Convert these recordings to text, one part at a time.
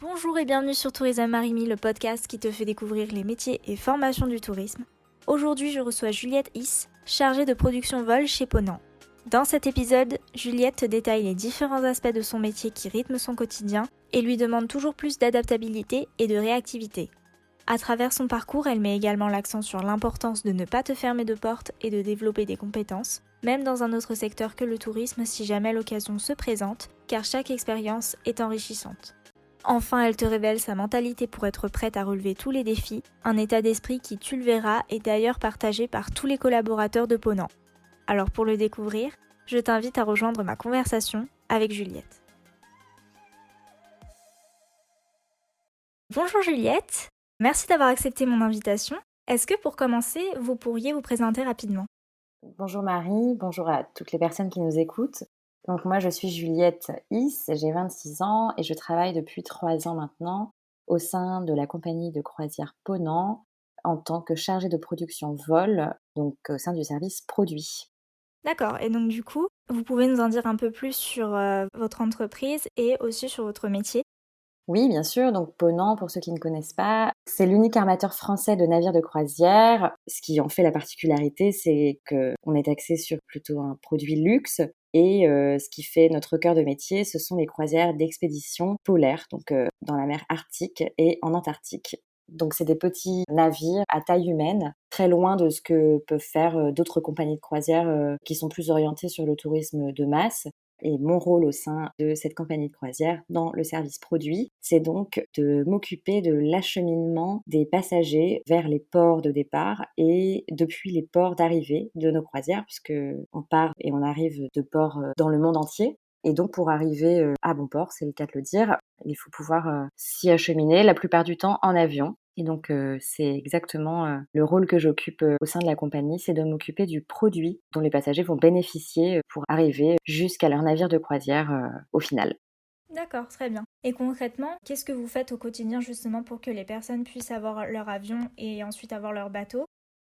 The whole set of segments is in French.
Bonjour et bienvenue sur Tourisme Marimi, le podcast qui te fait découvrir les métiers et formations du tourisme. Aujourd'hui, je reçois Juliette Is, chargée de production vol chez Ponant. Dans cet épisode, Juliette te détaille les différents aspects de son métier qui rythment son quotidien et lui demande toujours plus d'adaptabilité et de réactivité. À travers son parcours, elle met également l'accent sur l'importance de ne pas te fermer de porte et de développer des compétences, même dans un autre secteur que le tourisme si jamais l'occasion se présente, car chaque expérience est enrichissante. Enfin, elle te révèle sa mentalité pour être prête à relever tous les défis, un état d'esprit qui, tu le verras, est d'ailleurs partagé par tous les collaborateurs de Ponant. Alors pour le découvrir, je t'invite à rejoindre ma conversation avec Juliette. Bonjour Juliette, merci d'avoir accepté mon invitation. Est-ce que pour commencer, vous pourriez vous présenter rapidement ? Bonjour Marie, bonjour à toutes les personnes qui nous écoutent. Donc moi je suis Juliette Is, j'ai 26 ans et je travaille depuis 3 ans maintenant au sein de la compagnie de croisière Ponant en tant que chargée de production vol, donc au sein du service produit. D'accord, et donc du coup, vous pouvez nous en dire un peu plus sur votre entreprise et aussi sur votre métier ? Oui, bien sûr. Donc Ponant, pour ceux qui ne connaissent pas, c'est l'unique armateur français de navires de croisière. Ce qui en fait la particularité, c'est qu'on est axé sur plutôt un produit luxe. Et ce qui fait notre cœur de métier, ce sont les croisières d'expédition polaire, donc dans la mer Arctique et en Antarctique. Donc c'est des petits navires à taille humaine, très loin de ce que peuvent faire d'autres compagnies de croisière qui sont plus orientées sur le tourisme de masse. Et mon rôle au sein de cette compagnie de croisière dans le service produit, c'est donc de m'occuper de l'acheminement des passagers vers les ports de départ et depuis les ports d'arrivée de nos croisières, puisque on part et on arrive de ports dans le monde entier. Et donc pour arriver à bon port, c'est le cas de le dire, il faut pouvoir s'y acheminer la plupart du temps en avion. Et donc c'est exactement le rôle que j'occupe au sein de la compagnie, c'est de m'occuper du produit dont les passagers vont bénéficier pour arriver jusqu'à leur navire de croisière au final. D'accord, très bien. Et concrètement, qu'est-ce que vous faites au quotidien justement pour que les personnes puissent avoir leur avion et ensuite avoir leur bateau ?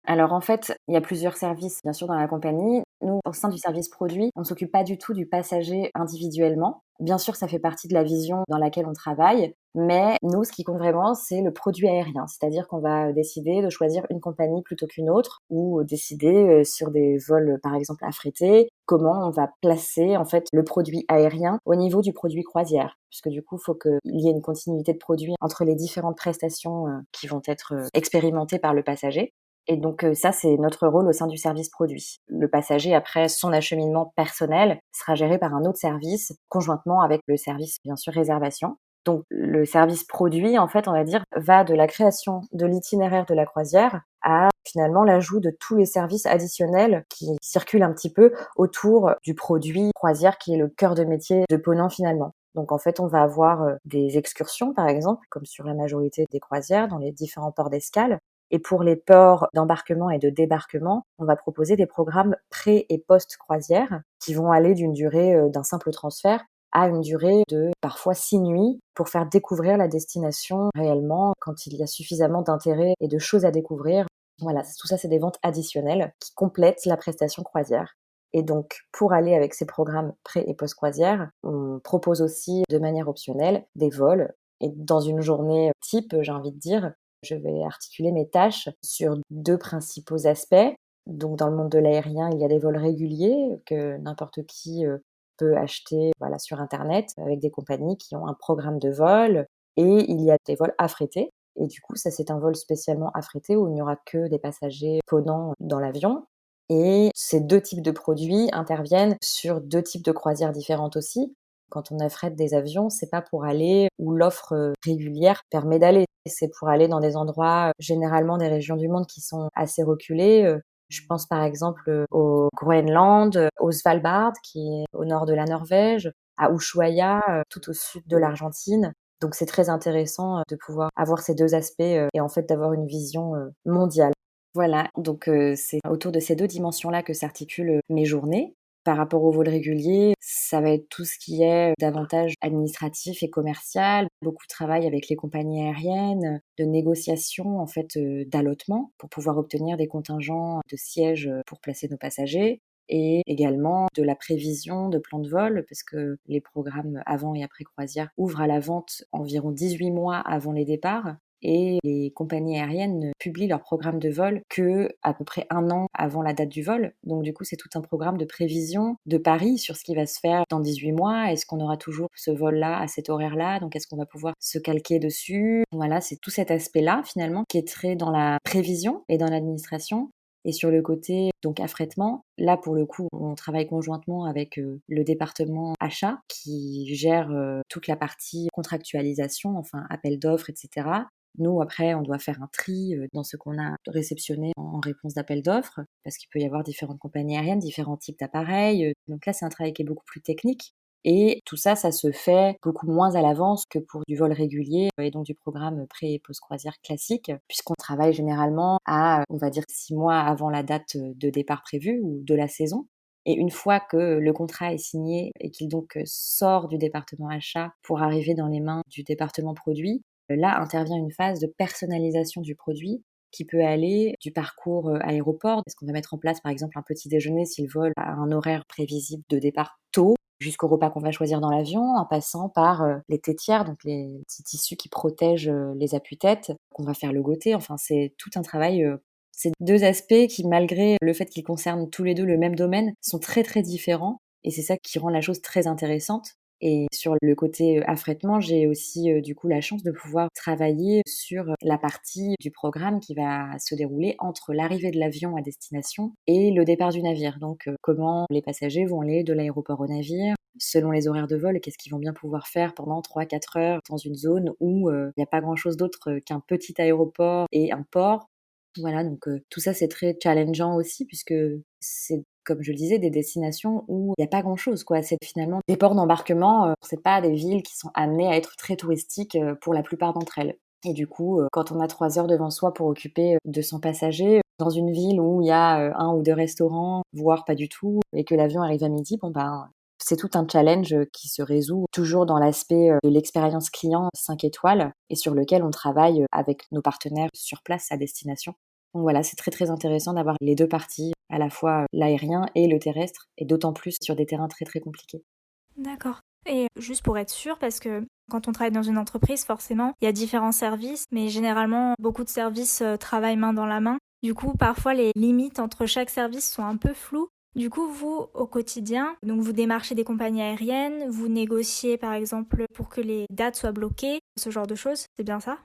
Alors en fait, il y a plusieurs services bien sûr dans la compagnie. Nous, au sein du service produit, on ne s'occupe pas du tout du passager individuellement. Bien sûr, ça fait partie de la vision dans laquelle on travaille, mais nous, ce qui compte vraiment, c'est le produit aérien. C'est-à-dire qu'on va décider de choisir une compagnie plutôt qu'une autre ou décider sur des vols, par exemple, affrétés, comment on va placer en fait le produit aérien au niveau du produit croisière. Puisque du coup, il faut qu'il y ait une continuité de produit entre les différentes prestations qui vont être expérimentées par le passager. Et donc ça, c'est notre rôle au sein du service produit. Le passager, après son acheminement personnel, sera géré par un autre service, conjointement avec le service, bien sûr, réservation. Donc le service produit, en fait, on va dire, va de la création de l'itinéraire de la croisière à finalement l'ajout de tous les services additionnels qui circulent un petit peu autour du produit croisière qui est le cœur de métier de Ponant finalement. Donc en fait, on va avoir des excursions, par exemple, comme sur la majorité des croisières, dans les différents ports d'escale. Et pour les ports d'embarquement et de débarquement, on va proposer des programmes pré- et post-croisière qui vont aller d'une durée d'un simple transfert à une durée de parfois 6 nuits pour faire découvrir la destination réellement quand il y a suffisamment d'intérêt et de choses à découvrir. Voilà, tout ça, c'est des ventes additionnelles qui complètent la prestation croisière. Et donc, pour aller avec ces programmes pré- et post-croisière, on propose aussi de manière optionnelle des vols. Et dans une journée type, j'ai envie de dire, je vais articuler mes tâches sur 2 principaux aspects. Donc dans le monde de l'aérien, il y a des vols réguliers que n'importe qui, peut acheter, voilà, sur internet avec des compagnies qui ont un programme de vol et il y a des vols affrétés et du coup, ça, c'est un vol spécialement affrété où il n'y aura que des passagers ponants dans l'avion et ces 2 types de produits interviennent sur 2 types de croisières différentes aussi. Quand on affrète des avions, c'est pas pour aller où l'offre régulière permet d'aller. C'est pour aller dans des endroits, généralement des régions du monde qui sont assez reculées. Je pense par exemple au Groenland, au Svalbard qui est au nord de la Norvège, à Ushuaia, tout au sud de l'Argentine. Donc c'est très intéressant de pouvoir avoir ces 2 aspects et en fait d'avoir une vision mondiale. Voilà, donc c'est autour de ces 2 dimensions-là que s'articulent mes journées. Par rapport au vol régulier, ça va être tout ce qui est davantage administratif et commercial, beaucoup de travail avec les compagnies aériennes, de négociation en fait, d'allotement pour pouvoir obtenir des contingents de sièges, pour placer nos passagers. et également de la prévision de plans de vol, parce que les programmes avant et après croisière ouvrent à la vente environ 18 mois avant les départs. Et les compagnies aériennes ne publient leur programme de vol que à peu près 1 an avant la date du vol. Donc du coup, c'est tout un programme de prévision, de paris sur ce qui va se faire dans 18 mois. Est-ce qu'on aura toujours ce vol-là à cet horaire-là? Donc est-ce qu'on va pouvoir se calquer dessus? Voilà, c'est tout cet aspect-là finalement qui est très dans la prévision et dans l'administration. Et sur le côté donc affrètement, là pour le coup, on travaille conjointement avec le département achat qui gère toute la partie contractualisation, enfin appel d'offres, etc. Nous, après, on doit faire un tri dans ce qu'on a réceptionné en réponse d'appel d'offres, parce qu'il peut y avoir différentes compagnies aériennes, différents types d'appareils. Donc là, c'est un travail qui est beaucoup plus technique. Et tout ça, ça se fait beaucoup moins à l'avance que pour du vol régulier et donc du programme pré- et post-croisière classique, puisqu'on travaille généralement à, on va dire, 6 mois avant la date de départ prévue ou de la saison. Et une fois que le contrat est signé et qu'il donc sort du département achat pour arriver dans les mains du département produit, là intervient une phase de personnalisation du produit qui peut aller du parcours aéroport, parce qu'on va mettre en place par exemple un petit déjeuner si le vol a un horaire prévisible de départ tôt, jusqu'au repas qu'on va choisir dans l'avion, en passant par les tétières, donc les petits tissus qui protègent les appuis-têtes, qu'on va faire logoter. Enfin, c'est tout un travail. Ces deux aspects qui, malgré le fait qu'ils concernent tous les deux le même domaine, sont très très différents. Et c'est ça qui rend la chose très intéressante. Et sur le côté affrètement, j'ai aussi du coup la chance de pouvoir travailler sur la partie du programme qui va se dérouler entre l'arrivée de l'avion à destination et le départ du navire. Donc comment les passagers vont aller de l'aéroport au navire, selon les horaires de vol, et qu'est-ce qu'ils vont bien pouvoir faire pendant 3-4 heures dans une zone où il n'y a pas grand-chose d'autre qu'un petit aéroport et un port. Voilà, donc tout ça, c'est très challengeant aussi puisque c'est, comme je le disais, des destinations où il y a pas grand-chose, quoi. C'est finalement des ports d'embarquement, c'est pas des villes qui sont amenées à être très touristiques, pour la plupart d'entre elles. Et du coup, quand on a 3 heures devant soi pour occuper 200 passagers, dans une ville où il y a 1 ou 2 restaurants, voire pas du tout, et que l'avion arrive à midi, bon ben, c'est tout un challenge qui se résout toujours dans l'aspect de l'expérience client 5 étoiles et sur lequel on travaille avec nos partenaires sur place à destination. Donc voilà, c'est très très intéressant d'avoir les deux parties, à la fois l'aérien et le terrestre, et d'autant plus sur des terrains très très compliqués. D'accord. Et juste pour être sûr, parce que quand on travaille dans une entreprise, forcément, il y a différents services, mais généralement, beaucoup de services travaillent main dans la main. Du coup, parfois, les limites entre chaque service sont un peu floues. Du coup, vous, au quotidien, donc vous démarchez des compagnies aériennes, vous négociez, par exemple, pour que les dates soient bloquées, ce genre de choses, c'est bien ça?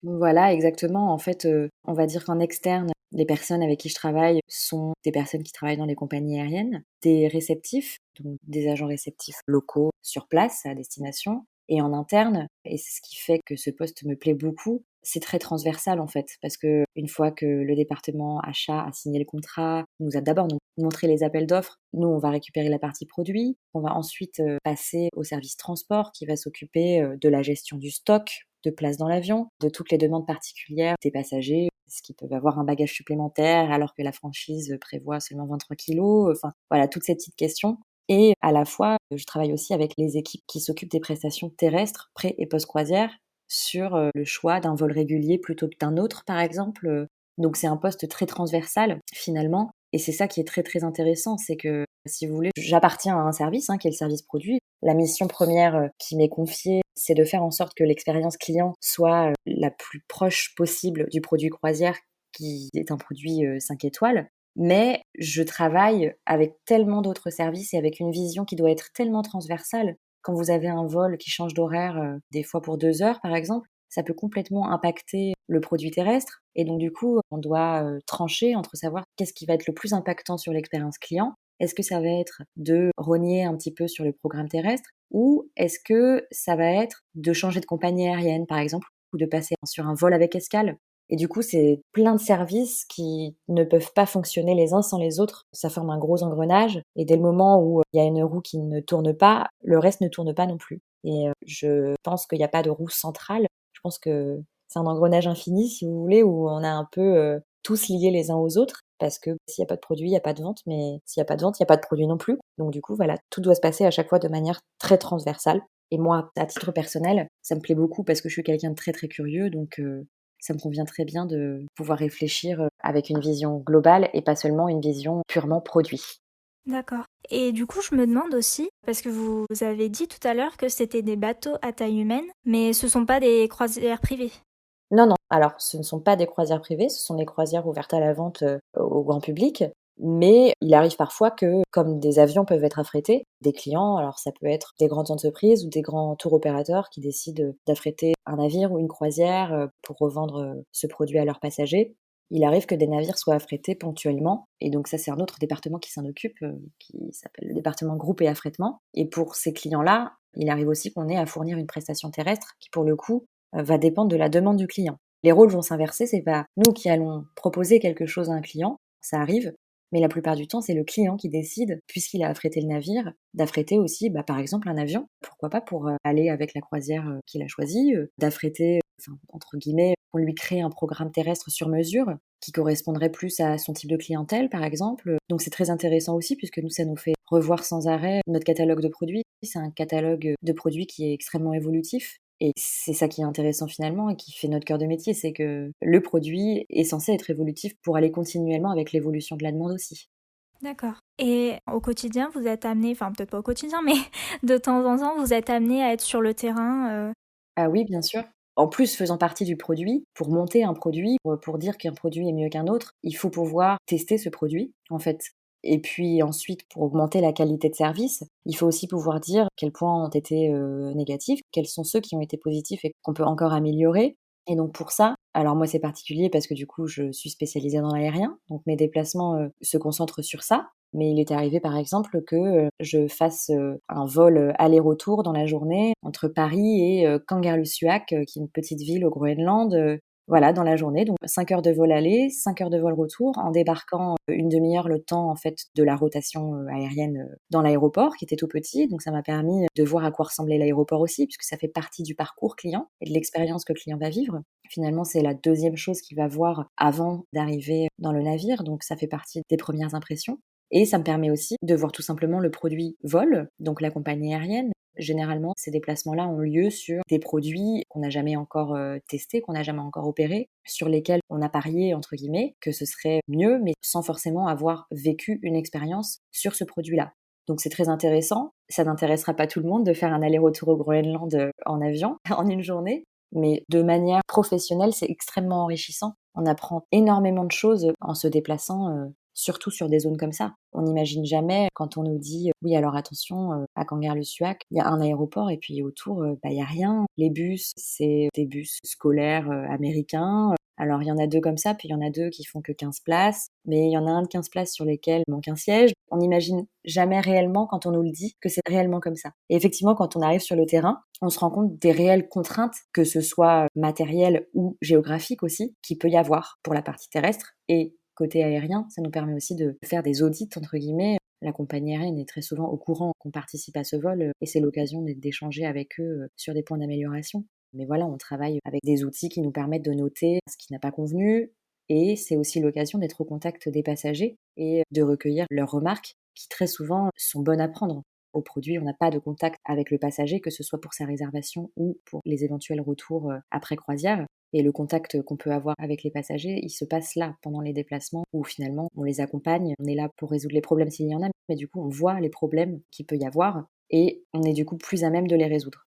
Voilà, exactement. En fait, on va dire qu'en externe, les personnes avec qui je travaille sont des personnes qui travaillent dans les compagnies aériennes, des réceptifs, donc des agents réceptifs locaux sur place, à destination, et en interne, et c'est ce qui fait que ce poste me plaît beaucoup, c'est très transversal en fait, parce qu'une fois que le département achat a signé le contrat, nous a d'abord nous montré les appels d'offres, nous on va récupérer la partie produit, on va ensuite passer au service transport qui va s'occuper de la gestion du stock, de place dans l'avion, de toutes les demandes particulières des passagers, est-ce qu'ils peuvent avoir un bagage supplémentaire alors que la franchise prévoit seulement 23 kilos, enfin voilà, toutes ces petites questions. Et à la fois, je travaille aussi avec les équipes qui s'occupent des prestations terrestres, pré- et post-croisière, sur le choix d'un vol régulier plutôt que d'un autre, par exemple. Donc c'est un poste très transversal, finalement. Et c'est ça qui est très très intéressant, c'est que, si vous voulez, j'appartiens à un service, qui est le service produit. La mission première qui m'est confiée, c'est de faire en sorte que l'expérience client soit la plus proche possible du produit croisière, qui est un produit 5 étoiles. Mais je travaille avec tellement d'autres services et avec une vision qui doit être tellement transversale. Quand vous avez un vol qui change d'horaire, des fois pour 2 heures par exemple, ça peut complètement impacter le produit terrestre, et donc du coup, on doit trancher entre savoir qu'est-ce qui va être le plus impactant sur l'expérience client. Est-ce que ça va être de rogner un petit peu sur le programme terrestre, ou est-ce que ça va être de changer de compagnie aérienne par exemple, ou de passer sur un vol avec escale? Et du coup, c'est plein de services qui ne peuvent pas fonctionner les uns sans les autres. Ça forme un gros engrenage, et dès le moment où il y a une roue qui ne tourne pas, le reste ne tourne pas non plus. Et je pense qu'il y a pas de roue centrale. Je pense que c'est un engrenage infini, si vous voulez, où on a un peu tous liés les uns aux autres, parce que s'il y a pas de produit, il y a pas de vente, mais s'il y a pas de vente, il y a pas de produit non plus. Donc du coup, voilà, tout doit se passer à chaque fois de manière très transversale. Et moi, à titre personnel, ça me plaît beaucoup parce que je suis quelqu'un de très très curieux, donc ça me convient très bien de pouvoir réfléchir avec une vision globale et pas seulement une vision purement produit. D'accord. Et du coup, je me demande aussi, parce que vous avez dit tout à l'heure que c'était des bateaux à taille humaine, mais ce sont pas des croisières privées. Non, non, alors ce ne sont pas des croisières privées, ce sont des croisières ouvertes à la vente, au grand public, mais il arrive parfois que, comme des avions peuvent être affrétés, des clients, alors ça peut être des grandes entreprises ou des grands tour opérateurs qui décident, d'affréter un navire ou une croisière, pour revendre, ce produit à leurs passagers. Il arrive que des navires soient affrétés ponctuellement et donc ça, c'est un autre département qui s'en occupe, qui s'appelle le département groupe et affrètement et pour ces clients-là, il arrive aussi qu'on ait à fournir une prestation terrestre qui, pour le coup, va dépendre de la demande du client. Les rôles vont s'inverser, c'est pas nous qui allons proposer quelque chose à un client, ça arrive, mais la plupart du temps, c'est le client qui décide, puisqu'il a affrété le navire, d'affréter aussi, par exemple, un avion. Pourquoi pas pour aller avec la croisière qu'il a choisie, d'affréter, enfin, entre guillemets, on lui crée un programme terrestre sur mesure qui correspondrait plus à son type de clientèle, par exemple. Donc c'est très intéressant aussi, puisque nous, ça nous fait revoir sans arrêt notre catalogue de produits. C'est un catalogue de produits qui est extrêmement évolutif. Et c'est ça qui est intéressant finalement et qui fait notre cœur de métier, c'est que le produit est censé être évolutif pour aller continuellement avec l'évolution de la demande aussi. D'accord. Et au quotidien, vous êtes amené, enfin peut-être pas au quotidien, mais de temps en temps, vous êtes amené à être sur le terrain. Ah oui, bien sûr. En plus, faisant partie du produit, pour monter un produit, pour dire qu'un produit est mieux qu'un autre, il faut pouvoir tester ce produit, en fait. Et puis ensuite, pour augmenter la qualité de service, il faut aussi pouvoir dire quels points ont été, négatifs, quels sont ceux qui ont été positifs et qu'on peut encore améliorer. Et donc pour ça, alors moi c'est particulier parce que du coup je suis spécialisée dans l'aérien, donc mes déplacements, se concentrent sur ça. Mais il est arrivé par exemple que, je fasse, un vol, aller-retour dans la journée entre Paris et Kangerlussuaq, qui est une petite ville au Groenland, voilà, dans la journée. Donc 5 heures de vol aller, 5 heures de vol retour, en débarquant, 1/2 heure le temps en fait de la rotation, aérienne, dans l'aéroport qui était tout petit. Donc ça m'a permis, de voir à quoi ressemblait l'aéroport aussi, puisque ça fait partie du parcours client et de l'expérience que le client va vivre. Finalement, c'est la deuxième chose qu'il va voir avant d'arriver dans le navire, donc ça fait partie des premières impressions. Et ça me permet aussi de voir tout simplement le produit vol, donc la compagnie aérienne. Généralement, ces déplacements-là ont lieu sur des produits qu'on n'a jamais encore testés, qu'on n'a jamais encore opérés, sur lesquels on a parié, entre guillemets, que ce serait mieux, mais sans forcément avoir vécu une expérience sur ce produit-là. Donc c'est très intéressant. Ça n'intéressera pas tout le monde de faire un aller-retour au Groenland en avion en une journée, mais de manière professionnelle, c'est extrêmement enrichissant. On apprend énormément de choses en se déplaçant, surtout sur des zones comme ça. On n'imagine jamais quand on nous dit: «Oui, alors attention, à Kangerlussuaq, il y a un aéroport et puis autour, il y a rien. Les bus, c'est des bus scolaires, américains. Alors il y en a 2 comme ça, puis il y en a 2 qui font que 15 places, mais il y en a un de 15 places sur lesquels il manque un siège». On n'imagine jamais réellement, quand on nous le dit, que c'est réellement comme ça. Et effectivement, quand on arrive sur le terrain, on se rend compte des réelles contraintes, que ce soit matérielles ou géographiques aussi, qu'il peut y avoir pour la partie terrestre. Et côté aérien, ça nous permet aussi de faire des «audits» entre guillemets. La compagnie aérienne est très souvent au courant qu'on participe à ce vol, et c'est l'occasion d'échanger avec eux, sur des points d'amélioration. Mais voilà, on travaille avec des outils qui nous permettent de noter ce qui n'a pas convenu et c'est aussi l'occasion d'être au contact des passagers et de recueillir leurs remarques qui très souvent sont bonnes à prendre. Au produit, on n'a pas de contact avec le passager, que ce soit pour sa réservation ou pour les éventuels retours, après croisière. Et le contact qu'on peut avoir avec les passagers, il se passe là, pendant les déplacements, où finalement on les accompagne, on est là pour résoudre les problèmes s'il y en a, mais du coup on voit les problèmes qu'il peut y avoir et on est du coup plus à même de les résoudre.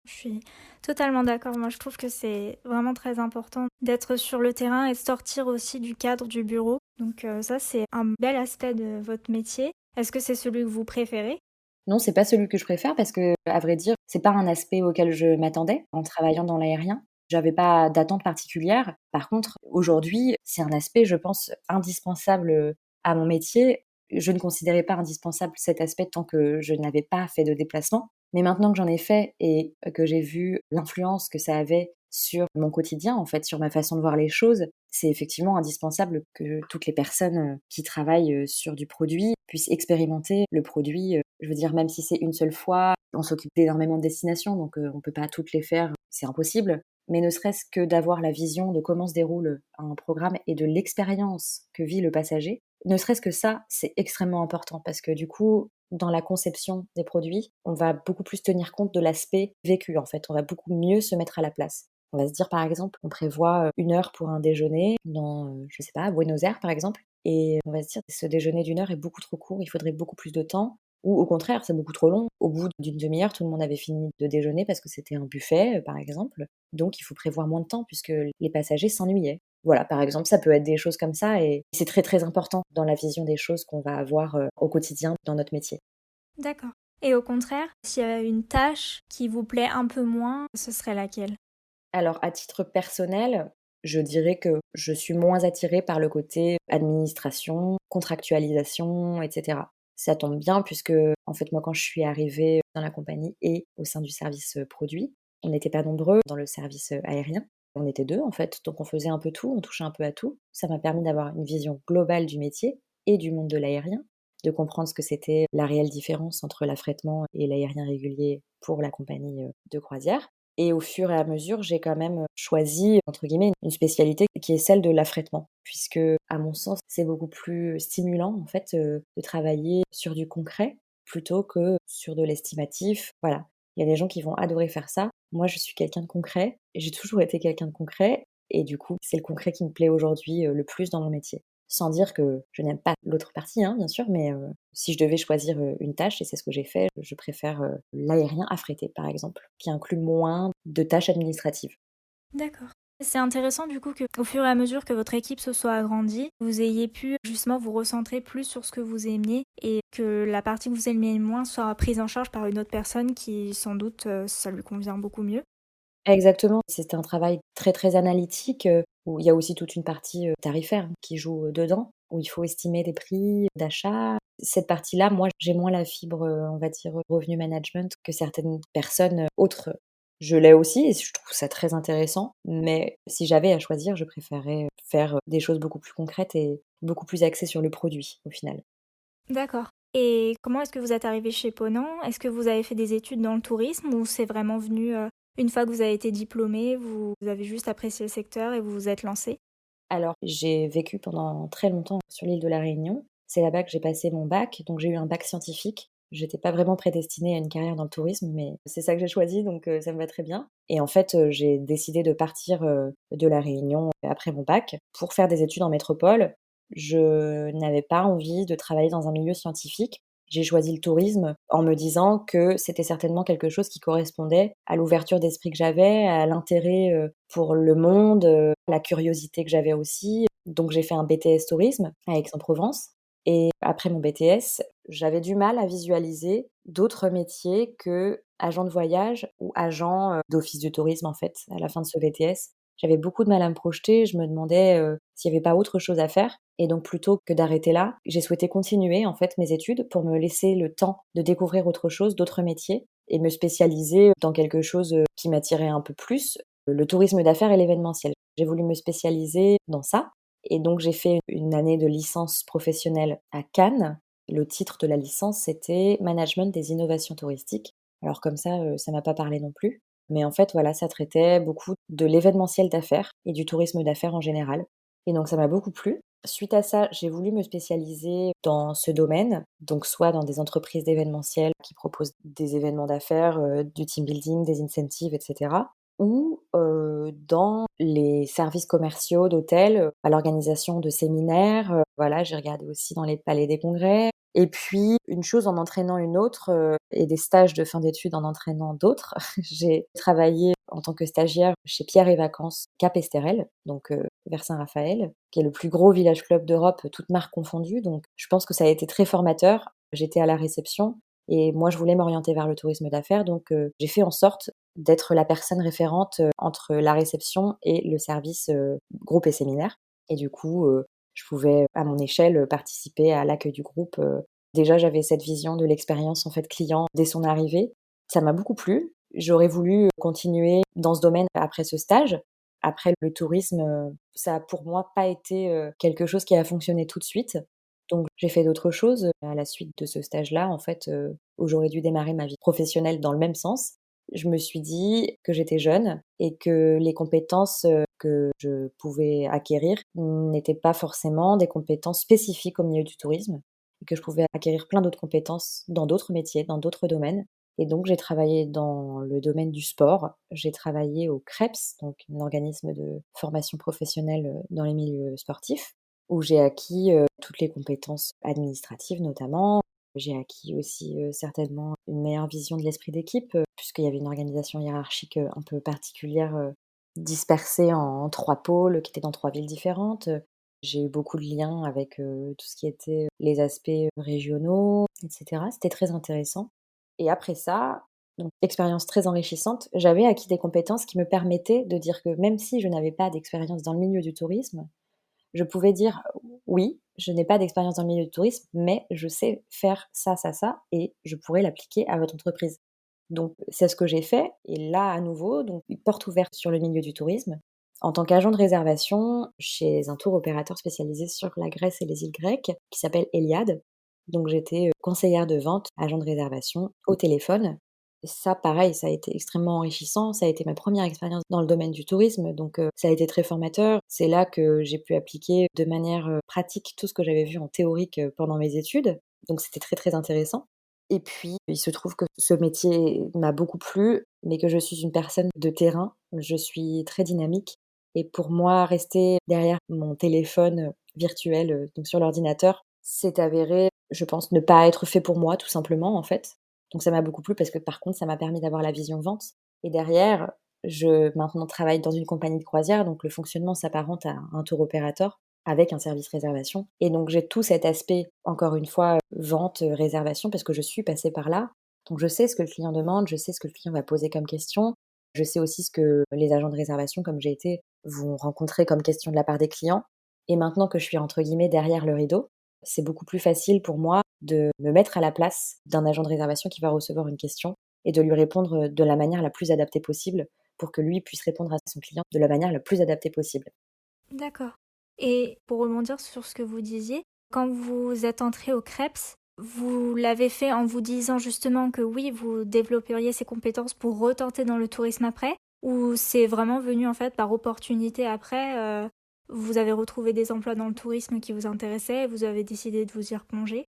Je suis totalement d'accord. Moi, je trouve que c'est vraiment très important d'être sur le terrain et de sortir aussi du cadre du bureau. Donc ça, c'est un bel aspect de votre métier. Est-ce que c'est celui que vous préférez? Non, c'est pas celui que je préfère parce que, à vrai dire, c'est pas un aspect auquel je m'attendais en travaillant dans l'aérien. J'avais pas d'attente particulière. Par contre, aujourd'hui, c'est un aspect, je pense, indispensable, à mon métier. Je ne considérais pas indispensable cet aspect tant que je n'avais pas fait de déplacement. Mais maintenant que j'en ai fait et que j'ai vu l'influence que ça avait sur mon quotidien, en fait, sur ma façon de voir les choses, c'est effectivement indispensable que toutes les personnes, qui travaillent, sur du produit puissent expérimenter le produit, je veux dire même si c'est une seule fois, on s'occupe d'énormément de destinations donc on peut pas toutes les faire, c'est impossible. Mais ne serait-ce que d'avoir la vision de comment se déroule un programme et de l'expérience que vit le passager, ne serait-ce que ça, c'est extrêmement important parce que du coup, dans la conception des produits, on va beaucoup plus tenir compte de l'aspect vécu en fait, on va beaucoup mieux se mettre à la place. On va se dire par exemple, on prévoit, 1 heure pour un déjeuner dans, je sais pas, Buenos Aires par exemple. et on va se dire: «Ce déjeuner d'une heure est beaucoup trop court, il faudrait beaucoup plus de temps». Ou au contraire, c'est beaucoup trop long. Au bout d'une demi-heure, tout le monde avait fini de déjeuner parce que c'était un buffet, par exemple. Donc il faut prévoir moins de temps puisque les passagers s'ennuyaient. Voilà, par exemple, ça peut être des choses comme ça et c'est très, très important dans la vision des choses qu'on va avoir, au quotidien dans notre métier. D'accord. Et au contraire, s'il y a une tâche qui vous plaît un peu moins, ce serait laquelle? Alors à titre personnel, je dirais que je suis moins attirée par le côté administration, contractualisation et cetera. Ça tombe bien puisque, en fait, moi, quand je suis arrivée dans la compagnie et au sein du service, produit, on n'était pas nombreux dans le service, aérien. On était 2 en fait, donc on faisait un peu tout, on touchait un peu à tout. Ça m'a permis d'avoir une vision globale du métier et du monde de l'aérien, de comprendre ce que c'était la réelle différence entre l'affrètement et l'aérien régulier pour la compagnie, de croisière. Et au fur et à mesure, j'ai quand même, choisi, entre guillemets, une spécialité qui est celle de l'affrètement. Puisque, à mon sens, c'est beaucoup plus stimulant, en fait, de travailler sur du concret plutôt que sur de l'estimatif. Voilà. Il y a des gens qui vont adorer faire ça. Moi, je suis quelqu'un de concret. J'ai toujours été quelqu'un de concret et du coup, c'est le concret qui me plaît aujourd'hui, le plus dans mon métier. Sans dire que je n'aime pas l'autre partie, hein, bien sûr, mais si je devais choisir, une tâche, et c'est ce que j'ai fait, je préfère, l'aérien affrété, par exemple, qui inclut moins de tâches administratives. D'accord. C'est intéressant du coup que, au fur et à mesure que votre équipe se soit agrandie, vous ayez pu justement vous recentrer plus sur ce que vous aimiez et que la partie que vous aimiez moins soit prise en charge par une autre personne qui sans doute ça lui convient beaucoup mieux. Exactement, c'était un travail très, très analytique, où il y a aussi toute une partie, tarifaire qui joue, dedans, où il faut estimer des prix d'achat. Cette partie-là, moi, j'ai moins la fibre, on va dire, revenu management que certaines personnes, autres. Je l'ai aussi et je trouve ça très intéressant, mais si j'avais à choisir, je préférerais, faire, des choses beaucoup plus concrètes et beaucoup plus axées sur le produit, au final. D'accord. Et comment est-ce que vous êtes arrivé chez Ponant? Est-ce que vous avez fait des études dans le tourisme ou c'est vraiment venu une fois que vous avez été diplômé, vous avez juste apprécié le secteur et vous vous êtes lancé? Alors, j'ai vécu pendant très longtemps sur l'île de la Réunion. C'est là-bas que j'ai passé mon bac, donc j'ai eu un bac scientifique. J'étais pas vraiment prédestinée à une carrière dans le tourisme, mais c'est ça que j'ai choisi, donc ça me va très bien. Et en fait, j'ai décidé de partir, de la Réunion après mon bac pour faire des études en métropole. Je n'avais pas envie de travailler dans un milieu scientifique. J'ai choisi le tourisme en me disant que c'était certainement quelque chose qui correspondait à l'ouverture d'esprit que j'avais, à l'intérêt, pour le monde, la curiosité que j'avais aussi. Donc j'ai fait un BTS tourisme à Aix-en-Provence et après mon BTS, j'avais du mal à visualiser d'autres métiers que agent de voyage ou agent, d'office du tourisme, en fait, à la fin de ce BTS. J'avais beaucoup de mal à me projeter, je me demandais, s'il y avait pas autre chose à faire et donc plutôt que d'arrêter là, j'ai souhaité continuer, en fait, mes études pour me laisser le temps de découvrir autre chose, d'autres métiers et me spécialiser dans quelque chose, qui m'attirait un peu plus, le tourisme d'affaires et l'événementiel. J'ai voulu me spécialiser dans ça et donc j'ai fait une année de licence professionnelle à Cannes. Le titre de la licence, c'était Management des innovations touristiques. Alors comme ça m'a pas parlé non plus. Mais en fait, voilà, ça traitait beaucoup de l'événementiel d'affaires et du tourisme d'affaires en général. Et donc ça m'a beaucoup plu. Suite à ça, j'ai voulu me spécialiser dans ce domaine, donc soit dans des entreprises d'événementiel qui proposent des événements d'affaires, du team building, des incentives, et cetera, ou dans les services commerciaux d'hôtels, à l'organisation de séminaires, voilà, j'ai regardé aussi dans les palais des congrès et puis une chose en entraînant une autre, et des stages de fin d'études en entraînant d'autres. J'ai travaillé en tant que stagiaire chez Pierre et Vacances Cap Esterel, donc vers Saint-Raphaël, qui est le plus gros village club d'Europe, toutes marques confondues, donc je pense que ça a été très formateur. J'étais à la réception et moi je voulais m'orienter vers le tourisme d'affaires, donc j'ai fait en sorte d'être la personne référente, entre la réception et le service, groupe et séminaire et du coup, je pouvais à mon échelle, participer à l'accueil du groupe. Déjà j'avais cette vision de l'expérience en fait client dès son arrivée. Ça m'a beaucoup plu. J'aurais voulu continuer dans ce domaine après ce stage. Après le tourisme, ça a pour moi pas été, quelque chose qui a fonctionné tout de suite. Donc j'ai fait d'autres choses, à la suite de ce stage-là en fait, où j'aurais dû démarrer ma vie professionnelle dans le même sens. Je me suis dit que j'étais jeune et que les compétences, que je pouvais acquérir n'étaient pas forcément des compétences spécifiques au milieu du tourisme et que je pouvais acquérir plein d'autres compétences dans d'autres métiers, dans d'autres domaines et donc j'ai travaillé dans le domaine du sport. J'ai travaillé au CREPS, donc un organisme de formation professionnelle, dans les milieux sportifs où j'ai acquis toutes les compétences administratives notamment. J'ai acquis aussi certainement une meilleure vision de l'esprit d'équipe, puisqu'il y avait une organisation hiérarchique un peu particulière, dispersée en 3 pôles qui étaient dans 3 villes différentes. J'ai eu beaucoup de liens avec tout ce qui était les aspects régionaux, et cetera. C'était très intéressant et après ça, donc expérience très enrichissante, j'avais acquis des compétences qui me permettaient de dire que même si je n'avais pas d'expérience dans le milieu du tourisme, je pouvais dire: «Oui, je n'ai pas d'expérience dans le milieu du tourisme, mais je sais faire ça, ça, ça et je pourrais l'appliquer à votre entreprise». Donc c'est ce que j'ai fait et là, à nouveau, donc une porte ouverte sur le milieu du tourisme, en tant qu'agent de réservation chez un tour opérateur spécialisé sur la Grèce et les îles grecques qui s'appelle Eliade. Donc j'étais, conseillère de vente, agent de réservation au téléphone. Ça pareil, ça a été extrêmement enrichissant, ça a été ma première expérience dans le domaine du tourisme, donc ça a été très formateur. C'est là que j'ai pu appliquer de manière, pratique tout ce que j'avais vu en théorique, pendant mes études, donc c'était très, très intéressant. Et puis, il se trouve que ce métier m'a beaucoup plu, mais que je suis une personne de terrain. Je suis très dynamique et pour moi, rester derrière mon téléphone, virtuel, donc sur l'ordinateur, s'est avéré, je pense, ne pas être fait pour moi, tout simplement, en fait. Donc ça m'a beaucoup plu parce que, par contre, ça m'a permis d'avoir la vision vente et derrière, je maintenant travaille dans une compagnie de croisière, donc le fonctionnement s'apparente à un tour opérateur avec un service réservation et donc j'ai tout cet aspect, encore une fois, vente, réservation parce que je suis passée par là. Donc je sais ce que le client demande, je sais ce que le client va poser comme question. Je sais aussi ce que les agents de réservation, comme j'ai été, vont rencontrer comme question de la part des clients et maintenant que je suis entre guillemets «derrière le rideau», c'est beaucoup plus facile pour moi de me mettre à la place d'un agent de réservation qui va recevoir une question et de lui répondre, de la manière la plus adaptée possible pour que lui puisse répondre à son client de la manière la plus adaptée possible. D'accord. Et pour rebondir sur ce que vous disiez, quand vous êtes entré au CREPS, vous l'avez fait en vous disant justement que oui, vous développeriez ces compétences pour retenter dans le tourisme après? Ou c'est vraiment venu en fait par opportunité après, vous avez retrouvé des emplois dans le tourisme qui vous intéressaient et vous avez décidé de vous y replonger?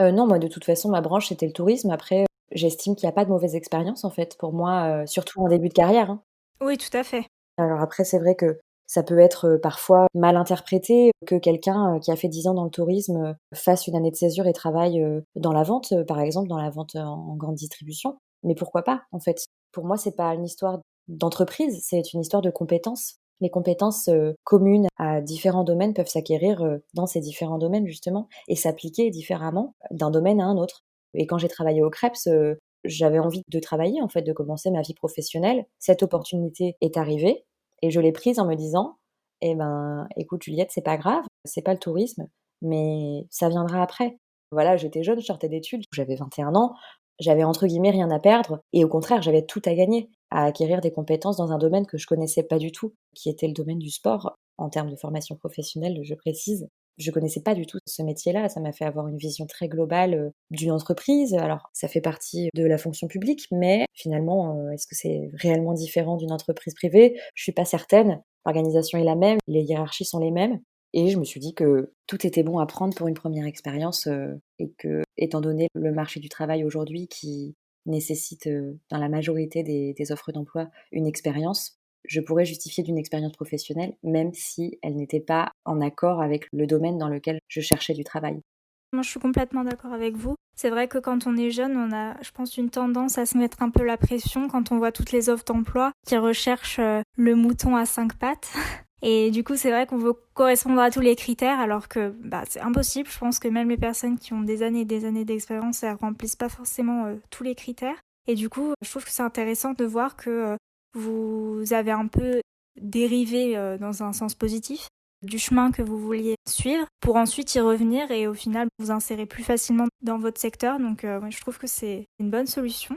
Non, moi, de toute façon, ma branche, c'était le tourisme. Après, j'estime qu'il y a pas de mauvaise expérience, en fait, pour moi, surtout en début de carrière, hein. Oui, tout à fait. Alors après, c'est vrai que ça peut être, parfois mal interprété, que quelqu'un, qui a fait 10 ans dans le tourisme, fasse une année de césure et travaille, dans la vente, par exemple, dans la vente en grande distribution. Mais pourquoi pas, en fait? Pour moi, c'est pas une histoire d'entreprise, c'est une histoire de compétences. Les compétences, communes à différents domaines peuvent s'acquérir, dans ces différents domaines, justement et s'appliquer différemment d'un domaine à un autre. Et quand j'ai travaillé au Crêpes, j'avais envie de travailler, en fait, de commencer ma vie professionnelle. Cette opportunité est arrivée et je l'ai prise en me disant: «Eh ben, écoute Juliette, c'est pas grave, c'est pas le tourisme, mais ça viendra après». Voilà, j'étais jeune, je sortais d'études, j'avais 21 ans, j'avais entre guillemets «rien à perdre» et au contraire, j'avais tout à gagner, à acquérir des compétences dans un domaine que je connaissais pas du tout, qui était le domaine du sport, en termes de formation professionnelle, je précise. Je connaissais pas du tout ce métier-là, ça m'a fait avoir une vision très globale, d'une entreprise. Alors ça fait partie de la fonction publique, mais finalement, est-ce que c'est réellement différent d'une entreprise privée? Je suis pas certaine. L'organisation est la même, les hiérarchies sont les mêmes et je me suis dit que tout était bon à prendre pour une première expérience, et que, étant donné le marché du travail aujourd'hui qui nécessite, dans la majorité des offres d'emploi, une expérience, je pourrais justifier d'une expérience professionnelle, même si elle n'était pas en accord avec le domaine dans lequel je cherchais du travail. Moi, je suis complètement d'accord avec vous. C'est vrai que quand on est jeune, on a, je pense, une tendance à se mettre un peu la pression quand on voit toutes les offres d'emploi qui recherchent le mouton à 5 pattes. Et du coup, c'est vrai qu'on veut correspondre à tous les critères, alors que bah, c'est impossible. Je pense que même les personnes qui ont des années et des années d'expérience, elles remplissent pas forcément tous les critères. Et du coup, je trouve que c'est intéressant de voir que vous avez un peu dérivé dans un sens positif du chemin que vous vouliez suivre pour ensuite y revenir et au final vous insérer plus facilement dans votre secteur. Donc ouais, je trouve que c'est une bonne solution.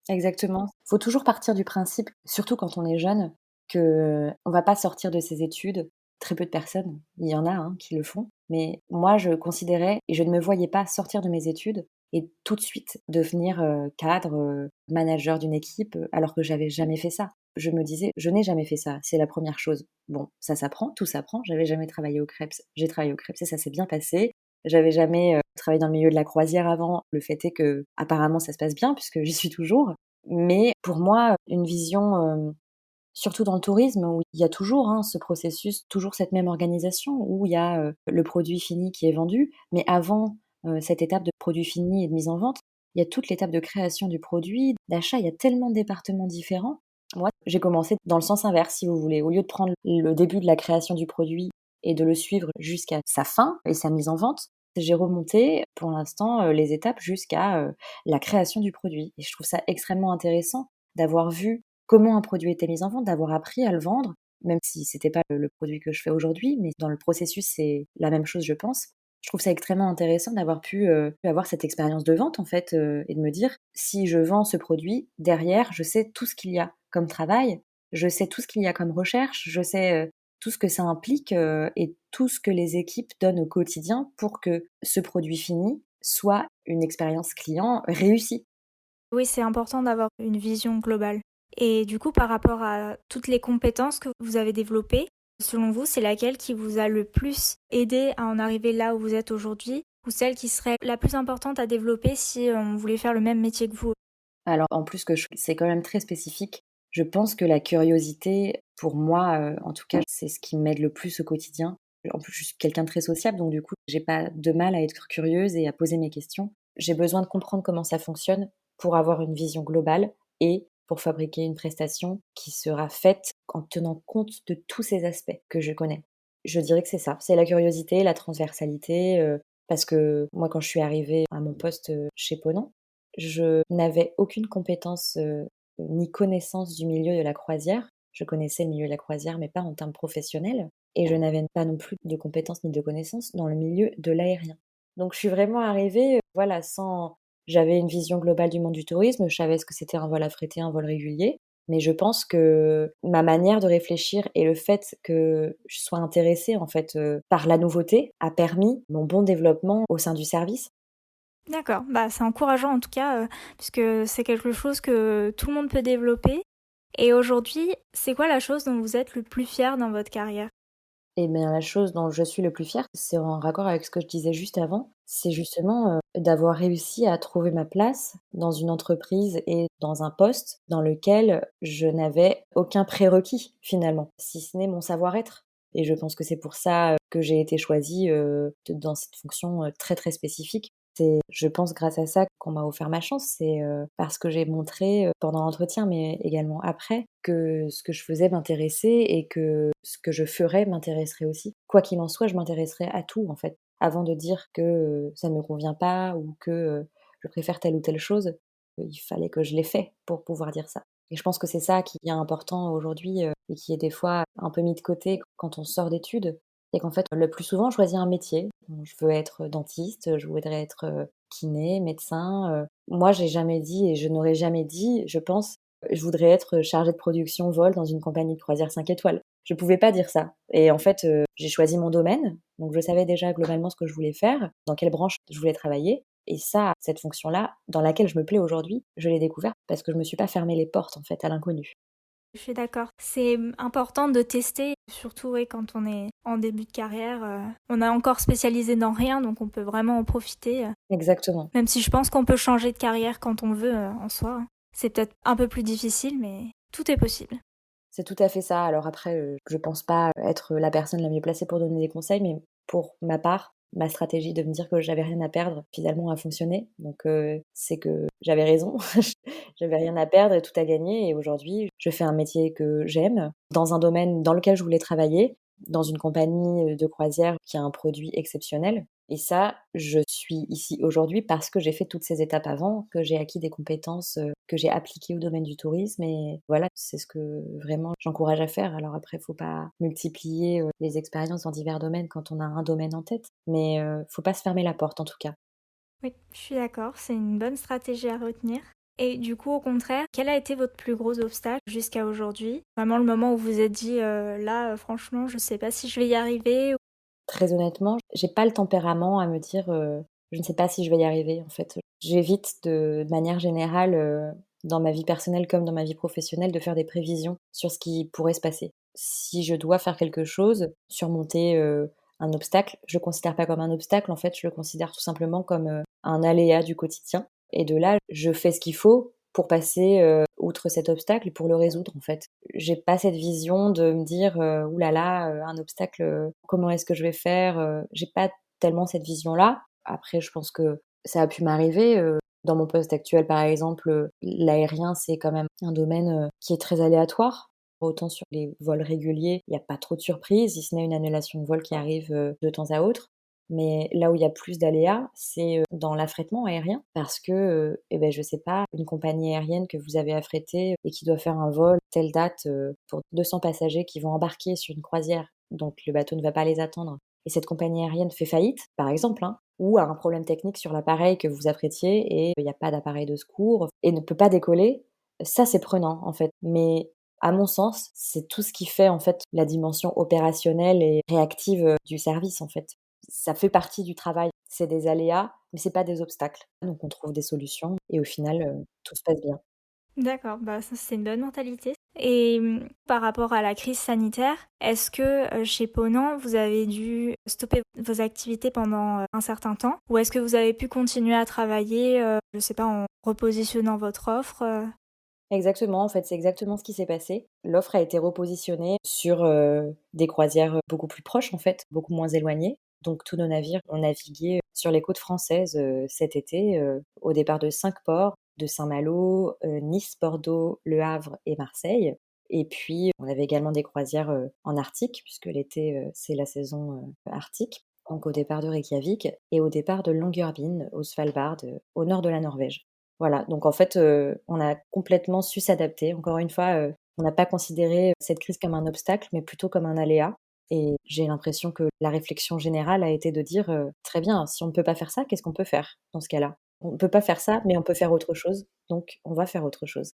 Exactement. Faut toujours partir du principe, surtout quand on est jeune, qu'on va pas sortir de ses études. Très peu de personnes, il y en a, hein, qui le font, mais moi je considérais et je ne me voyais pas sortir de mes études et tout de suite devenir, cadre, manager d'une équipe, alors que j'avais jamais fait ça. Je me disais: «Je n'ai jamais fait ça», c'est la première chose. Bon, ça s'apprend, tout s'apprend. J'avais jamais travaillé au Crêpes, j'ai travaillé au Crêpes et ça s'est bien passé. J'avais jamais, travaillé dans le milieu de la croisière avant. Le fait est que apparemment ça se passe bien puisque j'y suis toujours. Mais pour moi, une vision, Surtout dans le tourisme où il y a toujours, ce processus, toujours cette même organisation où il y a, le produit fini qui est vendu. Mais avant, cette étape de produit fini et de mise en vente, il y a toute l'étape de création du produit, d'achat. Il y a tellement de départements différents. Moi, j'ai commencé dans le sens inverse, si vous voulez. Au lieu de prendre le début de la création du produit et de le suivre jusqu'à sa fin et sa mise en vente, j'ai remonté pour l'instant, les étapes jusqu'à, la création du produit et je trouve ça extrêmement intéressant d'avoir vu comment un produit était mis en vente, d'avoir appris à le vendre, même si c'était pas le produit que je fais aujourd'hui, mais dans le processus, c'est la même chose, je pense. Je trouve ça extrêmement intéressant d'avoir pu, avoir cette expérience de vente, en fait, et de me dire: «Si je vends ce produit, derrière, je sais tout ce qu'il y a comme travail, je sais tout ce qu'il y a comme recherche, je sais, tout ce que ça implique, et tout ce que les équipes donnent au quotidien pour que ce produit fini soit une expérience client réussie». Oui, c'est important d'avoir une vision globale. Et du coup, par rapport à toutes les compétences que vous avez développées, selon vous, c'est laquelle qui vous a le plus aidé à en arriver là où vous êtes aujourd'hui, ou celle qui serait la plus importante à développer si on voulait faire le même métier que vous? Alors en plus que c'est quand même très spécifique. Je pense que la curiosité, pour moi, en tout cas, c'est ce qui m'aide le plus au quotidien. En plus, je suis quelqu'un de très sociable, donc du coup, j'ai pas de mal à être curieuse et à poser mes questions. J'ai besoin de comprendre comment ça fonctionne pour avoir une vision globale et pour fabriquer une prestation qui sera faite en tenant compte de tous ces aspects que je connais. Je dirais que c'est ça, c'est la curiosité, la transversalité, parce que moi, quand je suis arrivée à mon poste, chez Ponant, je n'avais aucune compétence, ni connaissance du milieu de la croisière. Je connaissais le milieu de la croisière, mais pas en termes professionnels et je n'avais pas non plus de compétences ni de connaissances dans le milieu de l'aérien. Donc je suis vraiment arrivée, voilà, sans j'avais une vision globale du monde du tourisme, je savais ce que c'était un vol affrété, un vol régulier, mais je pense que ma manière de réfléchir et le fait que je sois intéressée, en fait, par la nouveauté a permis mon bon développement au sein du service. D'accord, bah c'est encourageant en tout cas, puisque c'est quelque chose que tout le monde peut développer. Et aujourd'hui, c'est quoi la chose dont vous êtes le plus fier dans votre carrière? Et bien, la chose dont je suis le plus fière, c'est en raccord avec ce que je disais juste avant, c'est justement, d'avoir réussi à trouver ma place dans une entreprise et dans un poste dans lequel je n'avais aucun prérequis finalement, si ce n'est mon savoir-être. Et je pense que c'est pour ça, que j'ai été choisie, dans cette fonction, très, très spécifique. C'est, je pense, grâce à ça qu'on m'a offert ma chance. C'est, parce que j'ai montré, pendant l'entretien, mais également après, que ce que je faisais m'intéressait et que ce que je ferais m'intéresserait aussi. Quoi qu'il en soit, je m'intéresserais à tout, en fait. Avant de dire que, ça ne me convient pas ou que, je préfère telle ou telle chose, il fallait que je l'ai fait pour pouvoir dire ça. Et je pense que c'est ça qui est important aujourd'hui, et qui est des fois un peu mis de côté quand on sort d'études. C'est qu'en fait, le plus souvent, on choisit un métier. Je veux être dentiste, je voudrais être, kiné, médecin. Moi, j'ai jamais dit et je n'aurais jamais dit, je pense, je voudrais être chargée de production vol dans une compagnie de croisière 5 étoiles. Je pouvais pas dire ça et en fait, j'ai choisi mon domaine, donc je savais déjà globalement ce que je voulais faire, dans quelle branche je voulais travailler et ça, cette fonction-là, dans laquelle je me plais aujourd'hui, je l'ai découverte parce que je me suis pas fermé les portes, en fait, à l'inconnu. Je suis d'accord. C'est important de tester, surtout ouais, quand on est en début de carrière. On a encore spécialisé dans rien, donc on peut vraiment en profiter. Exactement. Même si je pense qu'on peut changer de carrière quand on veut en soi. C'est peut-être un peu plus difficile, mais tout est possible. C'est tout à fait ça. Alors après, je pense pas être la personne la mieux placée pour donner des conseils, mais pour ma part, ma stratégie de me dire que j'avais rien à perdre, finalement a fonctionné. Donc c'est que j'avais raison. J'avais rien à perdre et tout à gagner et aujourd'hui, je fais un métier que j'aime, dans un domaine dans lequel je voulais travailler, dans une compagnie, de croisière qui a un produit exceptionnel et ça, je suis ici aujourd'hui parce que j'ai fait toutes ces étapes avant, que j'ai acquis des compétences, que j'ai appliquées au domaine du tourisme et voilà, c'est ce que vraiment j'encourage à faire. Alors après, faut pas multiplier, les expériences dans divers domaines quand on a un domaine en tête, mais faut pas se fermer la porte en tout cas. Oui, je suis d'accord, c'est une bonne stratégie à retenir. Et du coup, au contraire, quel a été votre plus gros obstacle jusqu'à aujourd'hui? Vraiment le moment où vous vous êtes dit, là, franchement, je sais pas si je vais y arriver. Très honnêtement, j'ai pas le tempérament à me dire, «Je ne sais pas si je vais y arriver», en fait. J'évite de manière générale, dans ma vie personnelle comme dans ma vie professionnelle, de faire des prévisions sur ce qui pourrait se passer. Si je dois faire quelque chose, surmonter, un obstacle, je le considère pas comme un obstacle, en fait, je le considère tout simplement comme, un aléa du quotidien et de là, je fais ce qu'il faut pour passer outre cet obstacle et pour le résoudre en fait. J'ai pas cette vision de me dire ouh là là, un obstacle, comment est-ce que je vais faire? J'ai pas tellement cette vision-là. Après, je pense que ça a pu m'arriver. Dans mon poste actuel, par exemple, l'aérien, c'est quand même un domaine qui est très aléatoire. Autant sur les vols réguliers, il n'y a pas trop de surprises, si ce n'est une annulation de vol qui arrive de temps à autre. Mais là où il y a plus d'aléas, c'est dans l'affrètement aérien parce que, je sais pas, une compagnie aérienne que vous avez affrétée et qui doit faire un vol telle date pour 200 passagers qui vont embarquer sur une croisière, donc le bateau ne va pas les attendre et cette compagnie aérienne fait faillite, par exemple, hein, ou a un problème technique sur l'appareil que vous affrétiez et il n'y a pas d'appareil de secours et ne peut pas décoller, ça c'est prenant en fait. Mais à mon sens, c'est tout ce qui fait en fait la dimension opérationnelle et réactive du service en fait. Ça fait partie du travail. C'est des aléas, mais c'est pas des obstacles. Donc on trouve des solutions et au final, tout se passe bien. D'accord, bah ça c'est une bonne mentalité. Et par rapport à la crise sanitaire, est-ce que chez Ponant, vous avez dû stopper vos activités pendant un certain temps? Ou est-ce que vous avez pu continuer à travailler, je sais pas, en repositionnant votre offre? Exactement, en fait, c'est exactement ce qui s'est passé. L'offre a été repositionnée sur, des croisières, beaucoup plus proches, en fait, beaucoup moins éloignées. Donc tous nos navires ont navigué sur les côtes françaises, cet été, au départ de 5 ports, de Saint-Malo, Nice, Bordeaux, Le Havre et Marseille. Et puis, on avait également des croisières, en Arctique, puisque l'été, c'est la saison, arctique. Donc au départ de Reykjavik et au départ de Longyearbyen, au Svalbard, au nord de la Norvège. Voilà, donc en fait, on a complètement su s'adapter. Encore une fois, on n'a pas considéré cette crise comme un obstacle, mais plutôt comme un aléa et j'ai l'impression que la réflexion générale a été de dire, «Très bien, si on ne peut pas faire ça, qu'est-ce qu'on peut faire dans ce cas-là? On ne peut pas faire ça, mais on peut faire autre chose, donc on va faire autre chose».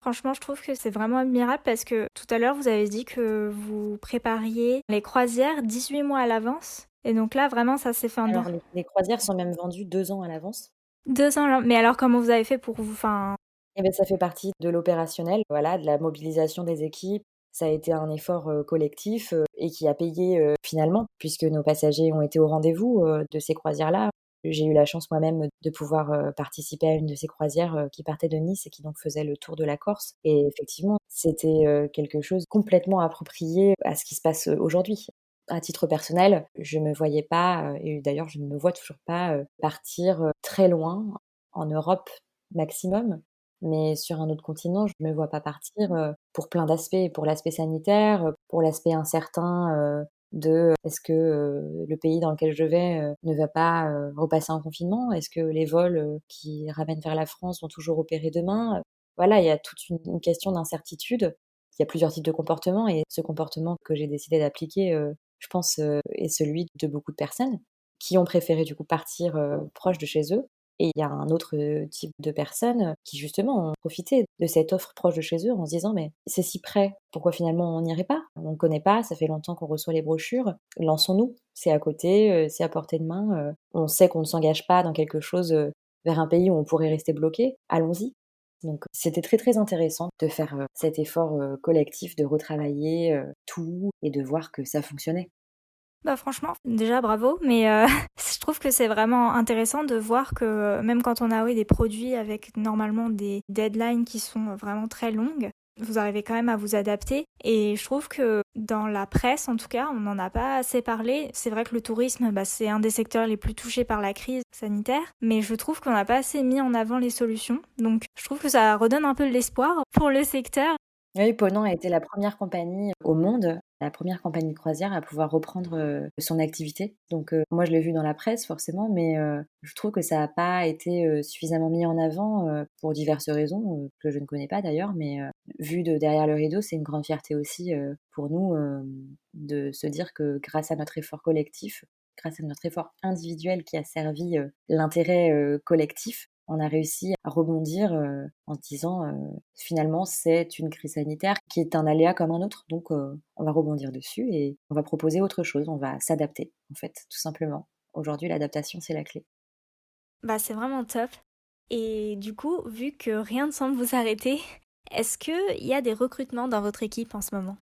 Franchement, je trouve que c'est vraiment admirable parce que tout à l'heure, vous avez dit que vous prépariez les croisières 18 mois à l'avance. Et donc là, vraiment, ça s'est fait en Alors les croisières sont même vendues 2 ans à l'avance. 2 ans. Mais alors, comment vous avez fait pour vous... Enfin, Eh beh, ça fait partie de l'opérationnel, voilà, de la mobilisation des équipes. Ça a été un effort, collectif, et qui a payé, finalement, puisque nos passagers ont été au rendez-vous, de ces croisières-là. J'ai eu la chance moi-même de pouvoir, participer à une de ces croisières, qui partait de Nice et qui donc faisait le tour de la Corse et effectivement, c'était, quelque chose complètement approprié à ce qui se passe, aujourd'hui. À titre personnel, je me voyais pas, et d'ailleurs je ne me vois toujours pas, partir, très loin en Europe maximum. Mais sur un autre continent, je me vois pas partir, pour plein d'aspects. Pour l'aspect sanitaire, pour l'aspect incertain, est-ce que, le pays dans lequel je vais, ne va pas, repasser en confinement? Est-ce que les vols, qui ramènent vers la France vont toujours opérer demain? Voilà, il y a toute une question d'incertitude. Il y a plusieurs types de comportements et ce comportement que j'ai décidé d'appliquer, je pense, est celui de beaucoup de personnes qui ont préféré du coup partir, proche de chez eux et il y a un autre, type de personnes, qui justement ont profité de cette offre proche de chez eux en se disant: «Mais c'est si près, pourquoi finalement on n'irait pas? On ne connaît pas, ça fait longtemps qu'on reçoit les brochures, lançons-nous, c'est à côté, c'est à portée de main, on sait qu'on ne s'engage pas dans quelque chose, vers un pays où on pourrait rester bloqué, allons-y». Donc c'était très, très intéressant de faire, cet effort, collectif, de retravailler, tout et de voir que ça fonctionnait. bah franchement, déjà bravo, mais je trouve que c'est vraiment intéressant de voir que même quand on a oui, des produits avec normalement des deadlines qui sont vraiment très longues, vous arrivez quand même à vous adapter. Et je trouve que dans la presse, en tout cas, on n'en a pas assez parlé. C'est vrai que le tourisme, bah, c'est un des secteurs les plus touchés par la crise sanitaire, mais je trouve qu'on n'a pas assez mis en avant les solutions. Donc je trouve que ça redonne un peu de l'espoir pour le secteur. Oui, Ponant a été la première compagnie au monde, la première compagnie de croisière à pouvoir reprendre, son activité. Donc moi je l'ai vu dans la presse forcément, mais je trouve que ça a pas été, suffisamment mis en avant, pour diverses raisons, que je ne connais pas d'ailleurs, mais vu de derrière le rideau, c'est une grande fierté aussi, pour nous, de se dire que grâce à notre effort collectif, grâce à notre effort individuel qui a servi, l'intérêt, collectif, on a réussi à rebondir, en se disant, «Finalement, c'est une crise sanitaire qui est un aléa comme un autre, donc on va rebondir dessus et on va proposer autre chose, on va s'adapter», en fait, tout simplement. Aujourd'hui, l'adaptation, c'est la clé. Bah c'est vraiment top. Et du coup, vu que rien ne semble vous arrêter, est-ce qu'il y a des recrutements dans votre équipe en ce moment?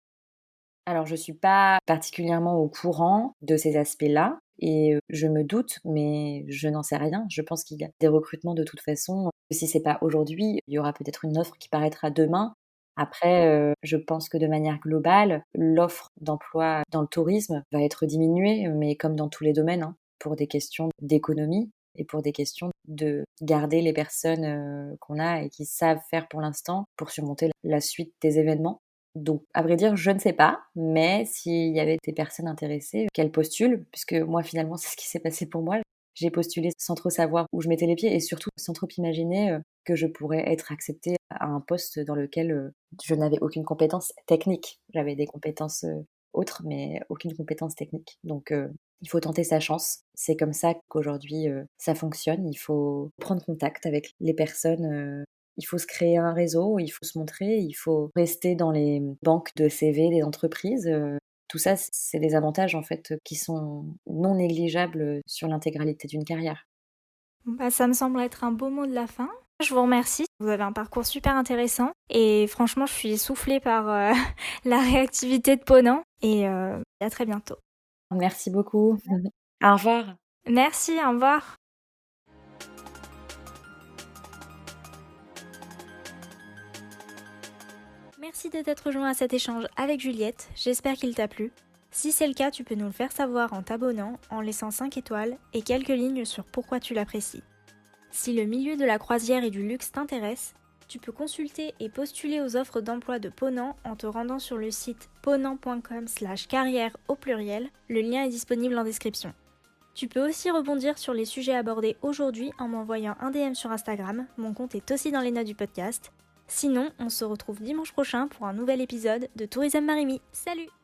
Alors, je suis pas particulièrement au courant de ces aspects-là. Et je me doute, mais je n'en sais rien. Je pense qu'il y a des recrutements de toute façon. Si c'est pas aujourd'hui, il y aura peut-être une offre qui paraîtra demain. Après, je pense que de manière globale, l'offre d'emploi dans le tourisme va être diminuée, mais comme dans tous les domaines, hein, pour des questions d'économie et pour des questions de garder les personnes, qu'on a et qui savent faire pour l'instant pour surmonter la suite des événements. Donc à vrai dire, je ne sais pas, mais s'il y avait des personnes intéressées, qu'elles postulent, puisque moi finalement c'est ce qui s'est passé pour moi. J'ai postulé sans trop savoir où je mettais les pieds et surtout sans trop imaginer, que je pourrais être acceptée à un poste dans lequel, je n'avais aucune compétence technique. J'avais des compétences, autres, mais aucune compétence technique. Donc il faut tenter sa chance. C'est comme ça qu'aujourd'hui, ça fonctionne. Il faut prendre contact avec les personnes, il faut se créer un réseau, il faut se montrer, il faut rester dans les banques de CV des entreprises, tout ça, c'est des avantages en fait, qui sont non négligeables, sur l'intégralité d'une carrière. Bah, ça me semble être un beau mot de la fin. Je vous remercie. Vous avez un parcours super intéressant et franchement, je suis soufflée par la réactivité de Ponant et à très bientôt. Merci beaucoup. Au revoir. Merci, au revoir. Merci de t'être rejoint à cet échange avec Juliette, j'espère qu'il t'a plu. Si c'est le cas, tu peux nous le faire savoir en t'abonnant, en laissant 5 étoiles et quelques lignes sur pourquoi tu l'apprécies. Si le milieu de la croisière et du luxe t'intéresse, tu peux consulter et postuler aux offres d'emploi de Ponant en te rendant sur le site ponant.com/carrière au pluriel, le lien est disponible en description. Tu peux aussi rebondir sur les sujets abordés aujourd'hui en m'envoyant un DM sur Instagram, mon compte est aussi dans les notes du podcast. Sinon, on se retrouve dimanche prochain pour un nouvel épisode de Tourisme Marimi. Salut!